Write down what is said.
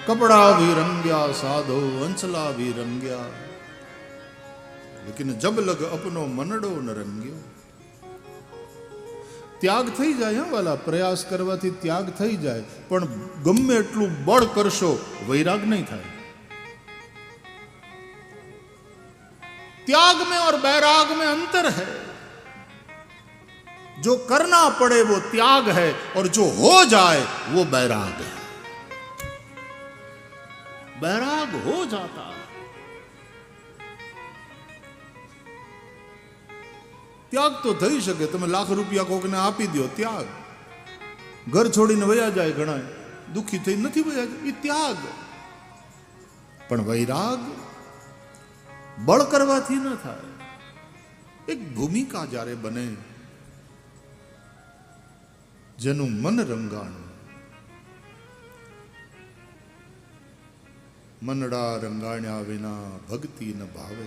कपड़ा भी रंग्या साधो अंचला भी रंग्या, लेकिन जब लग अपनो मनडो न रंग्यो। त्याग થઈ જાય હા વાલા, પ્રયાસ કરવાથી ત્યાગ થઈ જાય, પણ ગમે એટલું બળ કરશો વૈરાગ નહીં થાય। त्याग में और बैराग में अंतर है। जो करना पड़े वो त्याग है और जो हो जाए वो बैराग है। बैराग हो जाता है। त्याग तो थई सके, તમે લાખ રૂપિયા કોકને આપી દો, त्याग। ઘર છોડીને વયા જાય, ઘણા દુખી થઈ નથી વયા જાય, એ त्याग। પણ વૈરાગ બળ કરવાથી ન થાય। એક ભૂમિકા જ્યારે બને, જેનું મન રંગાણું, મનડા રંગાણ્યા વિના ભક્તિ ન ભાવે।